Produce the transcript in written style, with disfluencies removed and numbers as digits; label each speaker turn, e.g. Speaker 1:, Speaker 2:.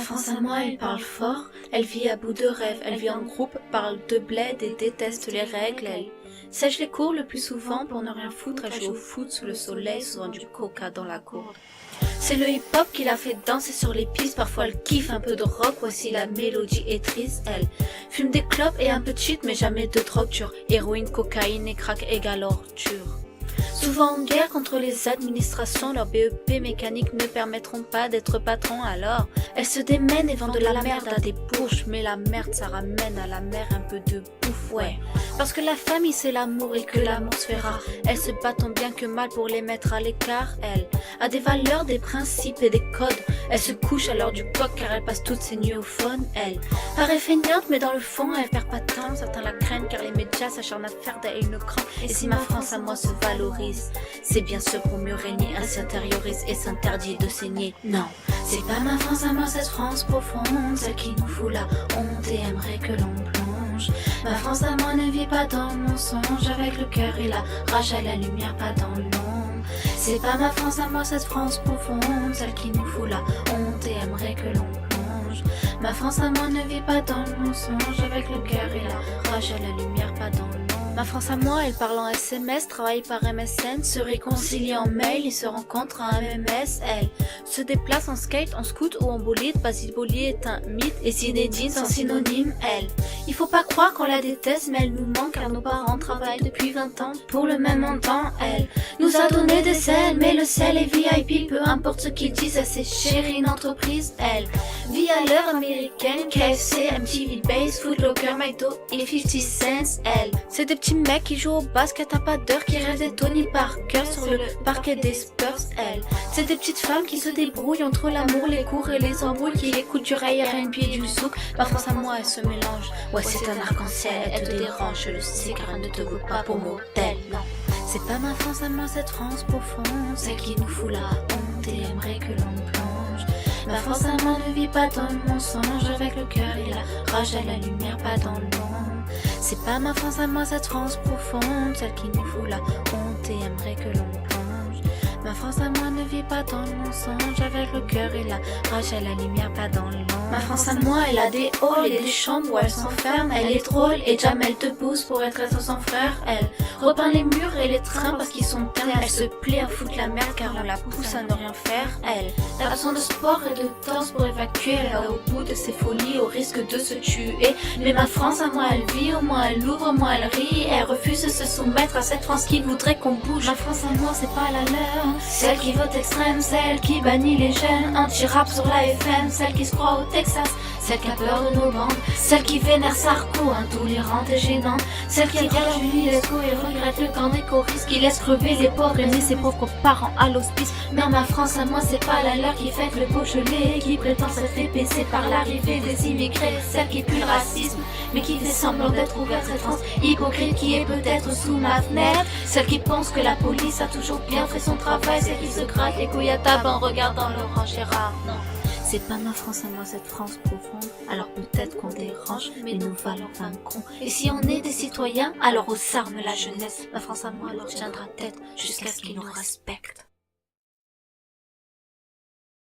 Speaker 1: France à moi, elle parle fort, elle vit à bout de rêve, elle vit en groupe, parle de bled et déteste les règles, elle sèche les cours le plus souvent pour ne rien foutre, elle joue au foot sous le soleil, souvent du coca dans la cour. C'est le hip-hop qui l'a fait danser sur les pistes, parfois elle kiffe un peu de rock, voici la mélodie est triste, elle fume des clopes et un peu de shit, mais jamais de drogue dure, héroïne, cocaïne et crack égale ordure. Souvent en guerre contre les administrations, leurs BEP mécaniques ne permettront pas d'être patron, alors elles se démènent et vendent de la merde à des bourges, mais la merde ça ramène à la mer un peu de bouffe, ouais. Parce que la famille c'est l'amour et que l'amour se fait rare, elles se battent tant bien que mal pour les mettre à l'écart, elle a des valeurs, des principes et des codes, elle se couche à l'heure du coq car elle passe toutes ses nuits au phone, elle paraît feignante mais dans le fond elle perd pas de temps, certains la craignent car les médias s'acharnent à faire d'elle une crampe, et si ma France à moi se valorise, c'est bien sûr pour mieux régner, elle s'intériorise et s'interdit de saigner. Non, c'est pas ma France à moi, cette France profonde, celle qui nous fout la honte et aimerait que l'on plonge. Ma France à moi ne vit pas dans le mensonge, avec le cœur et la rage à la lumière, pas dans l'ombre. C'est pas ma France à moi, cette France profonde, celle qui nous fout la honte et aimerait que l'on plonge. Ma France à moi ne vit pas dans le mensonge, avec le cœur et la rage à la lumière, pas dans l'ombre. Ma France à moi, elle parle en SMS, travaille par MSN, se réconcilie en mail et se rencontre en MMS. Elle se déplace en skate, en scoot ou en bolide. Basile Boli est un mythe et Zinedine sans synonyme. Elle, il faut pas croire qu'on la déteste, mais elle nous manque car nos parents travaillent depuis 20 ans pour le même montant. Elle nous a donné des sels, mais le sel est VIP, peu importe ce qu'ils disent, elle c'est chérie une entreprise. Elle vit à l'heure américaine, KFC, MTV Base, Foot Locker, McDo et 50 cents. Elle, c'est des petits mecs qui jouent au basket à pas d'heure, qui rêvent des Tony Parker sur le parquet des Spurs. Elle, c'est des petites femmes qui se débrouillent entre l'amour, les cours et les embrouilles, qui écoutent du Ray R&B et du souk. Ma France à moi, elle se mélange. Ouais, c'est un arc-en-ciel, elle te dérange, je le sais car elle ne te veut pas pour modèle. Non, c'est pas ma France à moi, cette France profonde, celle qui nous fout la honte et aimerait que l'on plonge. Ma France à moi ne vit pas dans le mensonge, avec le cœur et la rage à la lumière, pas dans l'ombre. C'est pas ma France à moi, cette France profonde, celle qui nous fout la honte et aimerait que l'on plonge. Ma France à moi ne vit pas dans le mensonge, avec le cœur et la rage à la lumière, pas dans l'ombre. Ma France à moi, elle a des halls et des chambres où elle s'enferme, elle est drôle et jamais elle te pousse pour être son frère. Elle repeint les murs et les trains parce qu'ils sont ternes, elle se plaît à foutre la merde car on la pousse à ne rien faire. Elle a besoin de sport et de torse pour évacuer, elle va au bout de ses folies au risque de se tuer. Mais ma France à moi, elle vit, au moins elle ouvre, au moins elle rit, elle refuse de se soumettre à cette France qui voudrait qu'on bouge. Ma France à moi, c'est pas la leur, celle qui vote extrême, celle qui bannit les jeunes, anti-rap sur la FM, celle qui se croit au Texas, celle qui a peur de nos bandes, celle qui vénère Sarko, intolérante et gênante, celle qui regarde l'UNESCO et regrette le camp des choristes, qui laisse crever les pauvres et met ses pauvres parents à l'hospice. Mais ma France à moi, c'est pas la leur qui fête le Beaujolais, qui prétend s'être fait baisser par l'arrivée des immigrés, celle qui pue le racisme, mais qui fait semblant d'être ouverte, cette France hypocrite qui est peut-être sous ma fenêtre, celle qui pense que la police a toujours bien fait son travail, celle qui se gratte les couilles à table en regardant Laurent Gérard. Non, c'est pas ma France à moi, cette France profonde, alors peut-être qu'on dérange, mais nous valons un con. Et si on est des citoyens, alors aux armes la jeunesse. Ma France à moi alors tiendra tête jusqu'à ce qu'ils nous respectent.